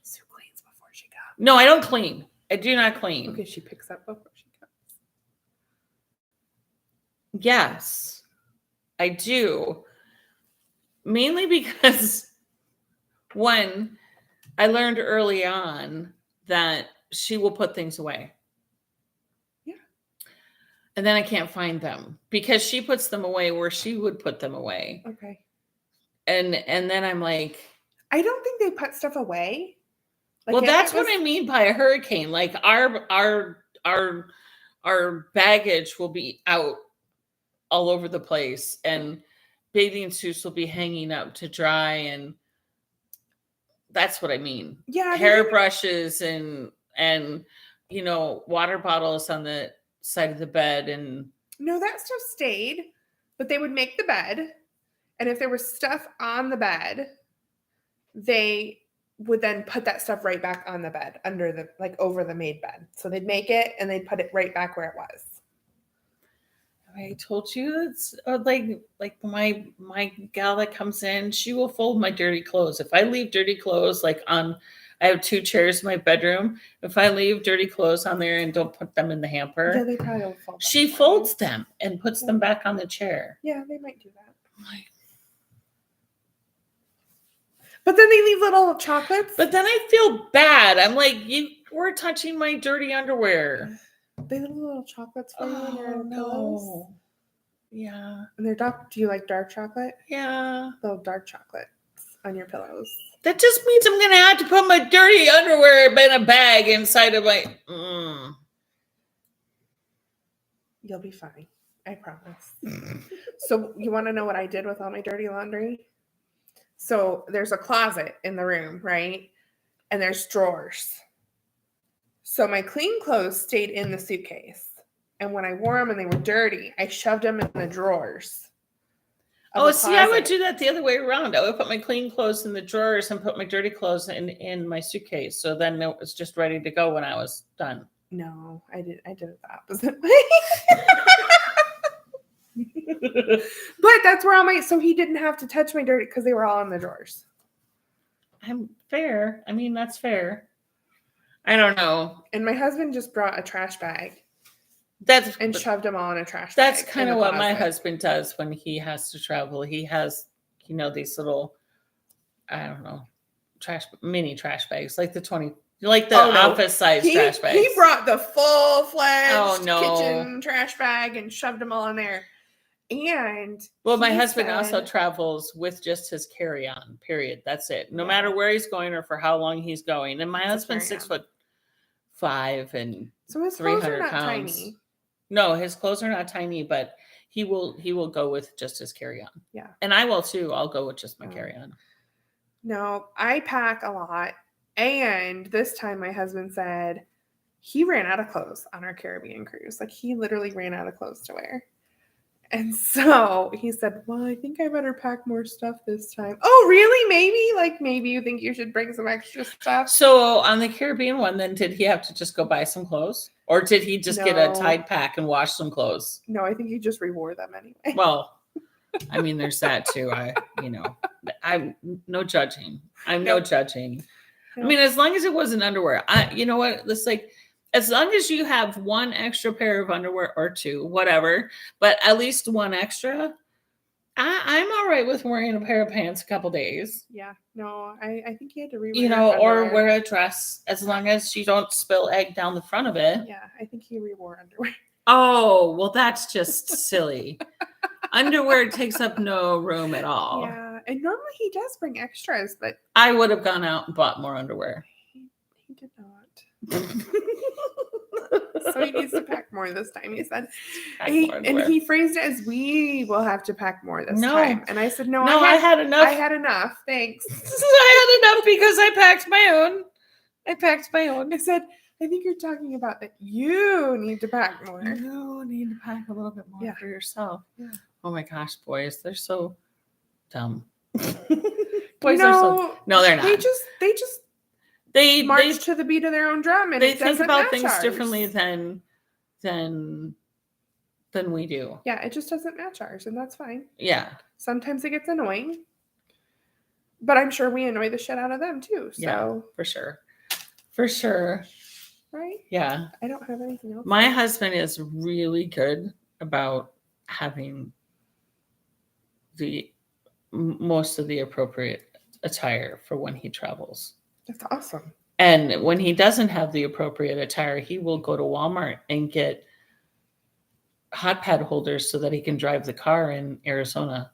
Sue cleans before she comes. No, I don't clean. I do not clean. Okay, she picks up before she comes. Yes, I do. Mainly because one, I learned early on that she will put things away. And then I can't find them because she puts them away where she would put them away. Okay. And then I'm like, I don't think they put stuff away. Like, well, that's what I mean by a hurricane. Like our baggage will be out all over the place, and bathing suits will be hanging up to dry, and that's what I mean. Yeah. Hairbrushes and water bottles on the side of the bed, and no, that stuff stayed, but they would make the bed, and if there was stuff on the bed, they would then put that stuff right back on the bed over the made bed. So they'd make it and they'd put it right back where it was. I told you it's like my gal that comes in, she will fold my dirty clothes. If I leave dirty clothes I have 2 chairs in my bedroom. If I leave dirty clothes on there and don't put them in the hamper, yeah, they probably don't fold them. She folds them and puts them back on the chair. Yeah, they might do that. But then they leave little chocolates. But then I feel bad. I'm like, you were touching my dirty underwear. They leave little chocolates for you on your pillows. Yeah. And they're dark. Do you like dark chocolate? Yeah. Little dark chocolates on your pillows. That just means I'm going to have to put my dirty underwear in a bag inside of my... You'll be fine. I promise. So you want to know what I did with all my dirty laundry? So there's a closet in the room, right? And there's drawers. So my clean clothes stayed in the suitcase. And when I wore them and they were dirty, I shoved them in the drawers. Oh, see, I would do that the other way around. I would put my clean clothes in the drawers and put my dirty clothes in my suitcase. So then it was just ready to go when I was done. No, I did it the opposite way. But that's where so he didn't have to touch my dirty because they were all in the drawers. I'm fair. I mean, that's fair. I don't know. And my husband just brought a trash bag. And shoved them all in a trash bag. That's kind of what my husband does when he has to travel. He has, these little, I don't know, mini trash bags, like office size trash bags. He brought the full-fledged kitchen trash bag and shoved them all in there. And my husband also travels with just his carry-on, period. That's it. No matter where he's going or for how long he's going. And my husband's 6'4", 5 and So his clothes are 300 not pounds. tiny. No, his clothes are not tiny, but he will go with just his carry-on. Yeah. And I will too. I'll go with just my carry-on. No, I pack a lot. And this time my husband said he ran out of clothes on our Caribbean cruise. Like he literally ran out of clothes to wear. And so he said, well, I think I better pack more stuff this time. Oh, really? Maybe you think you should bring some extra stuff? So on the Caribbean one, then did he have to just go buy some clothes? Or did he just get a No. Tide pack and wash some clothes? No, I think you just rewore them anyway. Well, I mean, there's that too. I'm no judging. I'm no judging. I mean, as long as it wasn't underwear, you know what? It's like, as long as you have one extra pair of underwear or two, whatever, but at least one extra, I'm all right with wearing a pair of pants a couple days. Yeah, no, I think he had to rewear or underwear. wear a dress as long as you don't spill egg down the front of it. Yeah, I think he rewore underwear. Oh, well, that's just silly. Underwear takes up no room at all. Yeah, and normally he does bring extras, but I would have gone out and bought more underwear. he did not. So he needs to pack more this time, he said. And he phrased it as, we will have to pack more this time. And I said, no, I had enough. I had enough. Thanks. I had enough because I packed my own. I said, I think you're talking about that you need to pack more. You need to pack a little bit more for yourself. Yeah. Oh my gosh, boys, they're so dumb. Boys are so no, they're not. They march to the beat of their own drum, and they think about things differently than we do. Yeah, it just doesn't match ours, and that's fine. Yeah. Sometimes it gets annoying, but I'm sure we annoy the shit out of them too. So yeah, for sure. Right? Yeah. I don't have anything else. My husband is really good about having the most of the appropriate attire for when he travels. That's awesome. And when he doesn't have the appropriate attire, he will go to Walmart and get hot pad holders so that he can drive the car in Arizona.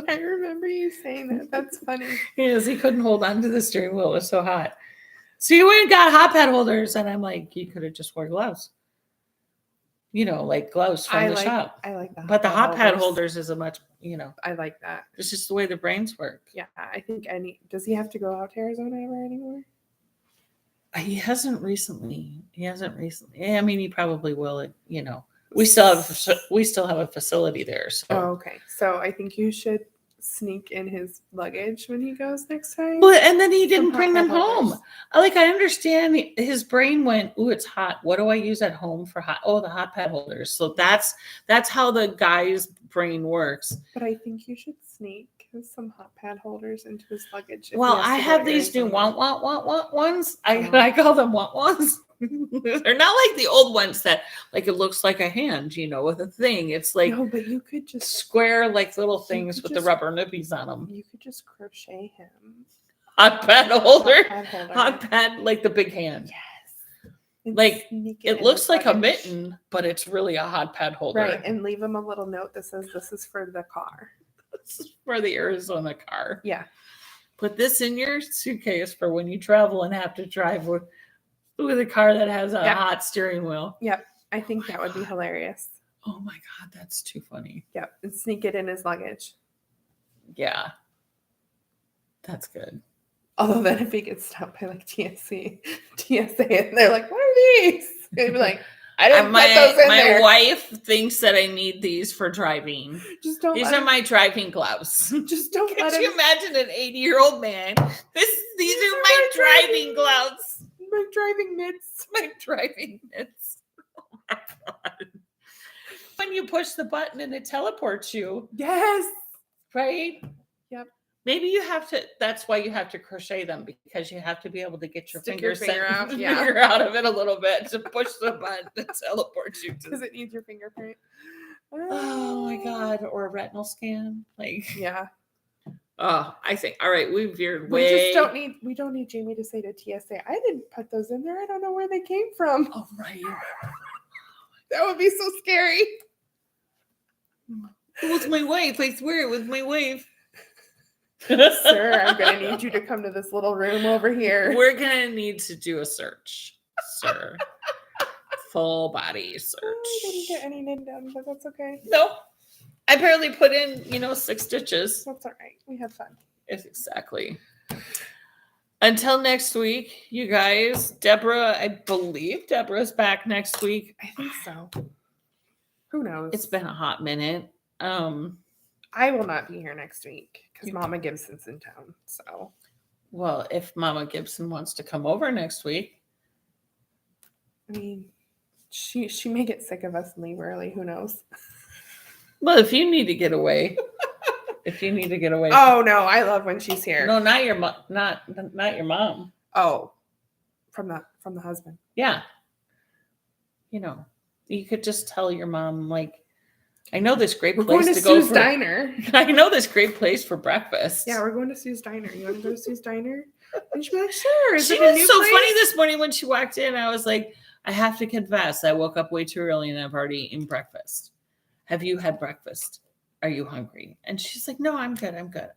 I remember you saying that. That's funny. Yes, he couldn't hold on to the steering wheel. It was so hot. So he went and got hot pad holders, and I'm like, you could have just wore gloves. Like gloves from the shop. I like that. But the hot pad holders is a much, I like that. It's just the way the brains work. Yeah, I think does he have to go out to Arizona ever anymore? He hasn't recently. I mean, he probably will. We still have a facility there. So. Oh, okay. So I think you should sneak in his luggage when he goes next time. But and then he didn't bring them home. I understand his brain went, "Ooh, it's hot. What do I use at home for hot? Oh, the hot pad holders." So that's how the guy's brain works. But I think you should sneak some hot pad holders into his luggage. Well, I have these new want ones. I call them want ones. They're not like the old ones that it looks like a hand, with a thing. It's like no, but you could just square little things with the rubber nippies on them. You could just crochet him. Hot pad holder. Hot pad, like the big hand. Yes. It looks like a mitten, but it's really a hot pad holder. Right, and leave him a little note that says this is for the car. This is for the Arizona car. Yeah. Put this in your suitcase for when you travel and have to drive with a car that has a hot steering wheel. Yep. I think that would be hilarious. Oh my God, that's too funny. Yep. And sneak it in his luggage. Yeah. That's good. Although then if he gets stopped by TSA, and they're like, what are these? They'd be like, I didn't put those in there. My wife thinks that I need these for driving. Just don't. These are my driving gloves. Just don't. Could you imagine an 80-year-old man? These are my driving gloves. My driving mitts. My driving mitts. Oh my God. When you push the button and it teleports you. Yes. Right? Yep. Maybe you have to, that's why you have to crochet them, because you have to be able to get your finger out of it a little bit to push the button that teleports you. Because it needs your fingerprint. Oh my God. Or a retinal scan. Yeah. Oh, I think, all right, we veered way. We don't need Jamie to say to TSA, I didn't put those in there. I don't know where they came from. Oh, right. That would be so scary. It was my wife. I swear it was my wife. Sir, I'm going to need you to come to this little room over here. We're going to need to do a search, sir. Full body search. I didn't get any knit done, but that's okay. Nope. I barely put in, 6 stitches. That's all right. We had fun. Yes, exactly. Until next week, you guys. Deborah, I believe Deborah's back next week. I think so. Who knows? It's been a hot minute. I will not be here next week because Mama Gibson's in town. So, well, if Mama Gibson wants to come over next week, I mean, she may get sick of us and leave early. Who knows? Well, if you need to get away. Oh no, I love when she's here. No, not your mom. Not your mom. Oh, from the husband. Yeah. You could just tell your mom, like, I know this great We're place going to go Sue's for Diner. I know this great place for breakfast. Yeah, we're going to Sue's Diner. You want to go to Sue's Diner? And she'd be like, sure. She was so funny this morning when she walked in. I was like, I have to confess, I woke up way too early and I've already eaten breakfast. Have you had breakfast? Are you hungry? And she's like, no, I'm good.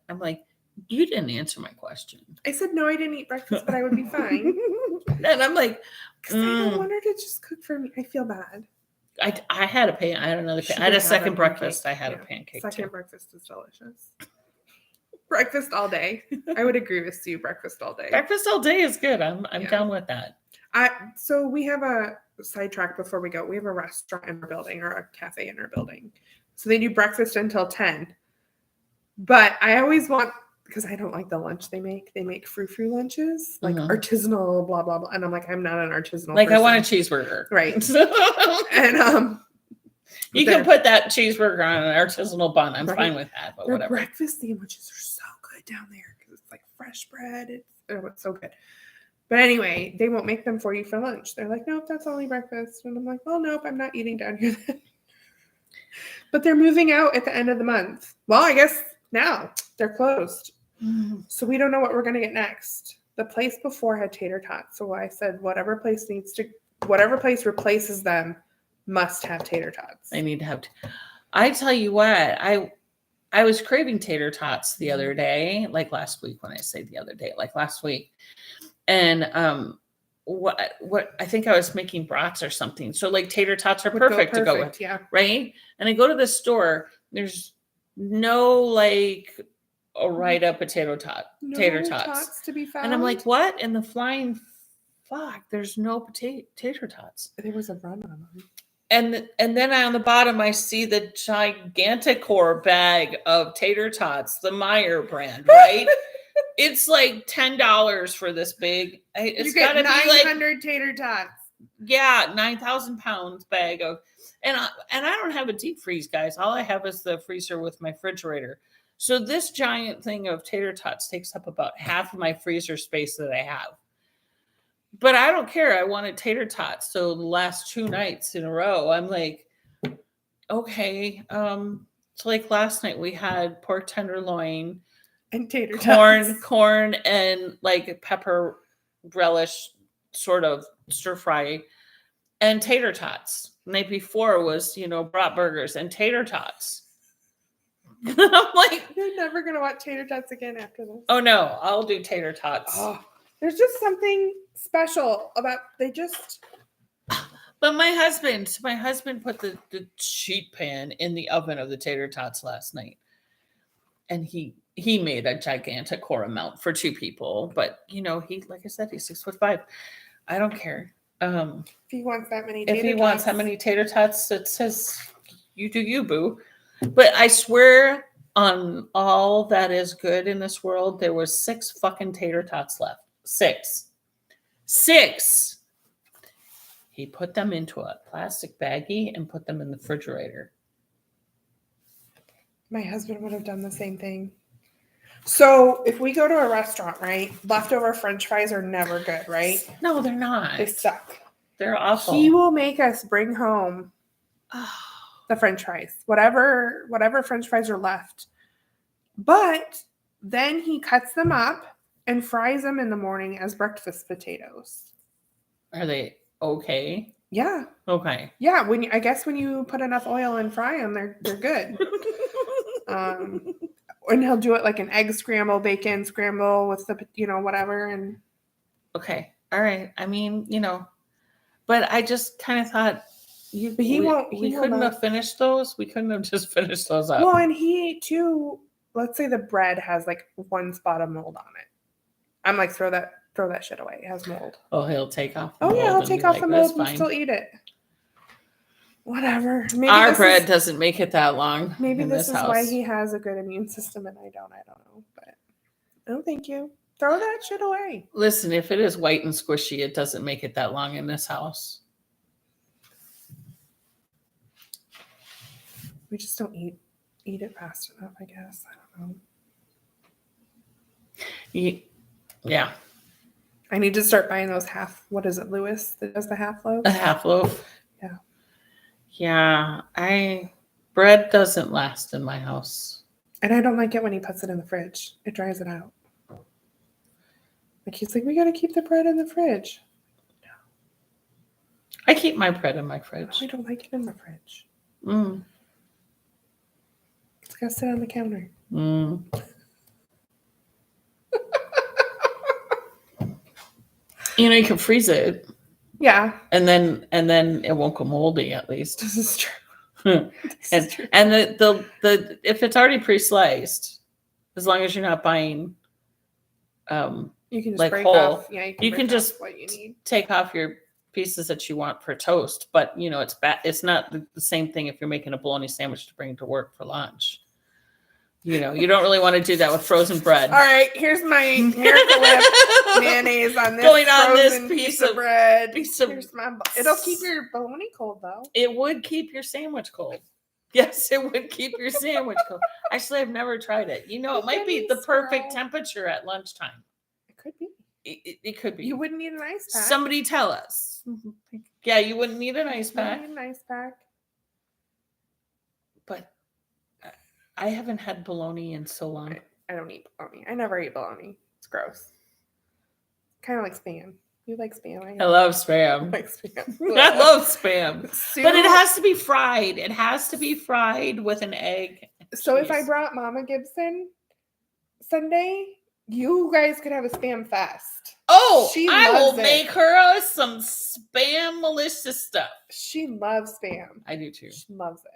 I'm like, you didn't answer my question. I said, no, I didn't eat breakfast, but I would be fine. And I'm like, because I don't want her to just cook for me. I feel bad. I had another I had a second breakfast. I had a pancake Second too. breakfast is delicious. Breakfast all day. I would agree with Sue. Breakfast all day. Breakfast all day is good. I'm down with that. So we have a sidetrack before we go. We have a restaurant in our building or a cafe in our building. So they do breakfast until 10. But I always want, because I don't like the lunch they make. They make frou-frou lunches, like artisanal, blah, blah, blah. And I'm like, I'm not an artisanal person. I want a cheeseburger. Right. And you can put that cheeseburger on an artisanal bun. I'm fine with that, but their whatever. Breakfast sandwiches are so good down there because it's like fresh bread. It's so good. But anyway, they won't make them for you for lunch. They're like, nope, that's only breakfast. And I'm like, well, nope, I'm not eating down here then. But they're moving out at the end of the month. Well, I guess now they're closed. So we don't know what we're going to get next. The place before had tater tots. So I said, whatever place replaces them must have tater tots. They need to have. I tell you what, I was craving tater tots the other day, like last week. When I say the other day, like last week, and what I think I was making brats or something. So like tater tots are perfect to go with, yeah, right? And I go to the store. There's no like a right up tater tots to be found. And I'm like, what? In the flying flock, there's no tater tots. There was a run on them. And then on the bottom, I see the Giganticor bag of tater tots, the Meyer brand, right? It's like $10 for this big. It's got to be 900 tater tots. Yeah, 9,000 pounds bag of, and I don't have a deep freeze, guys. All I have is the freezer with my refrigerator. So this giant thing of tater tots takes up about half of my freezer space that I have. But I don't care. I wanted tater tots. So the last 2 nights in a row, I'm like, okay. So like last night we had pork tenderloin and tater tots. Corn and like pepper relish sort of stir fry and tater tots. The night before was, brat burgers and tater tots. I'm like, you're never going to want tater tots again after this. Oh no, I'll do tater tots. Oh, there's just something special about But my husband put the sheet pan in the oven of the tater tots last night. And he made a gigantic core amount for 2 people. But like I said, he's 6'5". I don't care. If he wants that many tater tots, it says you do you, boo. But I swear on all that is good in this world, there was 6 fucking tater tots left. 6. He put them into a plastic baggie and put them in the refrigerator. My husband would have done the same thing. So if we go to a restaurant, right, leftover French fries are never good, right? No, they're not. They suck. They're awful. He will make us bring home the French fries, whatever French fries are left. But then he cuts them up and fries them in the morning as breakfast potatoes. Are they okay? Yeah. Okay. Yeah. When you put enough oil and fry them, they're good. And he'll do it like an egg scramble, bacon scramble with the, whatever. And okay. All right. I mean, but I just kind of thought we couldn't have finished those. We couldn't have just finished those up. Well, and he too, let's say the bread has like one spot of mold on it. I'm like, throw that shit away. It has mold. Oh, he'll take off. Oh yeah, he'll take off the mold and still eat it. Whatever. Maybe our bread doesn't make it that long. Maybe this is why he has a good immune system and I don't know. But no, thank you. Throw that shit away. Listen, if it is white and squishy, it doesn't make it that long in this house. We just don't eat it fast enough, I guess. I don't know. Yeah. I need to start buying those what is it, Lewis, that does the half loaf? A half loaf. Yeah. Yeah. Bread doesn't last in my house. And I don't like it when he puts it in the fridge. It dries it out. Like he's like, we got to keep the bread in the fridge. No. I keep my bread in my fridge. No, I don't like it in the fridge. Mm. It's got to sit on the counter. Mm. You can freeze it. Yeah. And then it won't go moldy at least. This is true. And the if it's already pre-sliced, as long as you're not buying you can just like break whole, off. Yeah, you can just what you need. Take off your pieces that you want for toast, but it's bad. It's not the same thing if you're making a bologna sandwich to bring to work for lunch. You don't really want to do that with frozen bread. All right, here's my Miracle Whip mayonnaise on this going on this piece of bread. It'll keep your bologna cold though. It would keep your sandwich cold. Yes, it would keep your sandwich cold. Actually, I've never tried it. It might be the perfect temperature at lunchtime. It could be. It could be. You wouldn't need an ice pack. Somebody tell us. Yeah, you wouldn't need an ice pack. Need an ice pack. But I haven't had bologna in so long. I don't eat bologna. I never eat bologna. It's gross. Kind of like Spam. You like Spam? I love Spam. I like Spam. I love Spam. But it has to be fried. It has to be fried with an egg. So if I brought Mama Gibson Sunday, you guys could have a Spam fest. Oh, I will make her some Spam malicious stuff. She loves Spam. I do too. She loves it.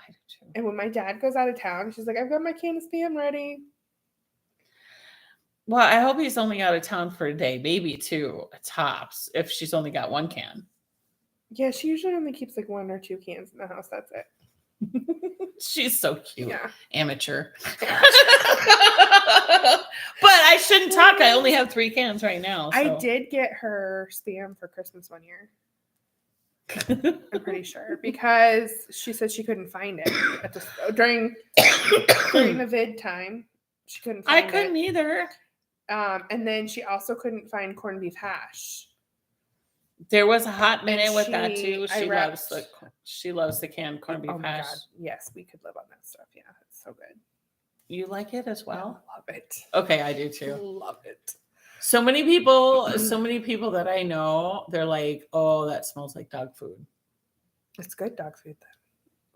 I do too. And when my dad goes out of town, she's like, I've got my can of Spam ready. Well, I hope he's only out of town for a day, maybe two tops, if she's only got one can. Yeah, she usually only keeps like 1 or 2 cans in the house. That's it. She's so cute. Yeah. Amateur. But I shouldn't talk. I only have 3 cans right now. So. I did get her Spam for Christmas one year. I'm pretty sure, because she said she couldn't find it during the vid time. She couldn't find it. I couldn't either. And then she also couldn't find corned beef hash. There was a hot minute with that too. She loves the canned corned beef hash. God. Yes, we could live on that stuff. Yeah, it's so good. You like it as well? I love it. Okay, I do too. Love it. So many people that I know, they're like, "Oh, that smells like dog food." It's good dog food then.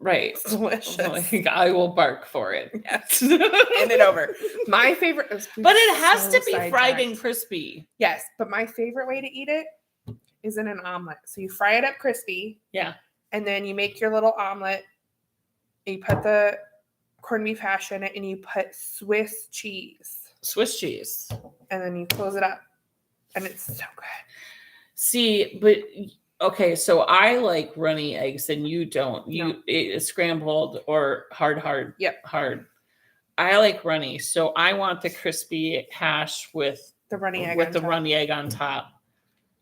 Right. It's delicious. Like, I will bark for it. Yes. Hand it over. My favorite but it has to be fried and crispy. Yes, but my favorite way to eat it is in an omelet. So you fry it up crispy. Yeah. And then you make your little omelet. You put the corned beef hash in it and you put Swiss cheese. Swiss cheese. And then you close it up. And it's so good. See, but okay, so I like runny eggs and you don't. It's scrambled or hard. Yep. Hard. I like runny. So I want the crispy hash with the runny egg runny egg on top.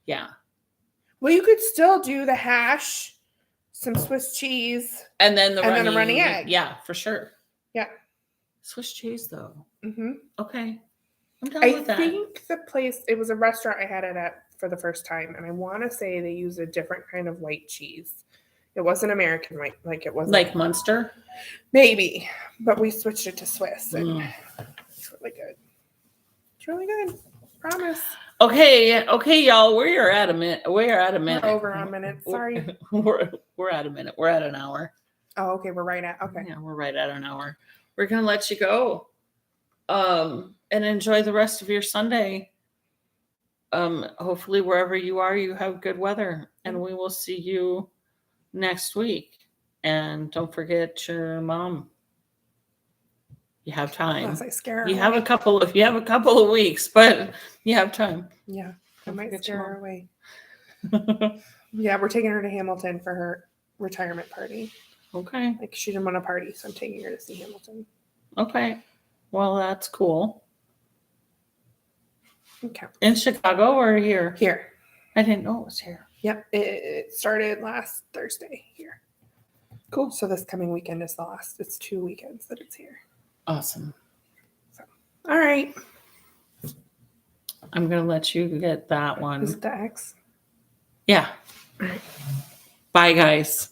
Yeah. Well, you could still do the hash, some Swiss cheese, and then a runny egg. Yeah, for sure. Yeah. Swiss cheese though. Mm-hmm. Okay. I'm done with that. I think the place, it was a restaurant I had it at for the first time, and I want to say they use a different kind of white cheese. It wasn't American white, like it wasn't like Munster, maybe, but we switched it to Swiss, and it's really good. It's really good. Promise. Okay, y'all. We're at a minute. We're over on minutes. Sorry. We're at a minute. We're at an hour. Oh, okay. We're right at. Okay. Yeah, we're right at an hour. We're gonna let you go. And enjoy the rest of your Sunday. Hopefully wherever you are, you have good weather, and we will see you next week. And don't forget your mom. You have time. Unless I scare her You away. have a couple of weeks, but you have time. Yeah, I Don't might forget scare your her away. Yeah, we're taking her to Hamilton for her retirement party. Okay. Like, she didn't want to party, so I'm taking her to see Hamilton. Okay. Well, that's cool. Okay. In Chicago or here? Here. I didn't know it was here. Yep, it started last Thursday here. Cool. So this coming weekend is the last. It's 2 weekends that it's here. Awesome. So, all right. I'm going to let you get that one. Is it the X? Yeah. All right. Bye, guys.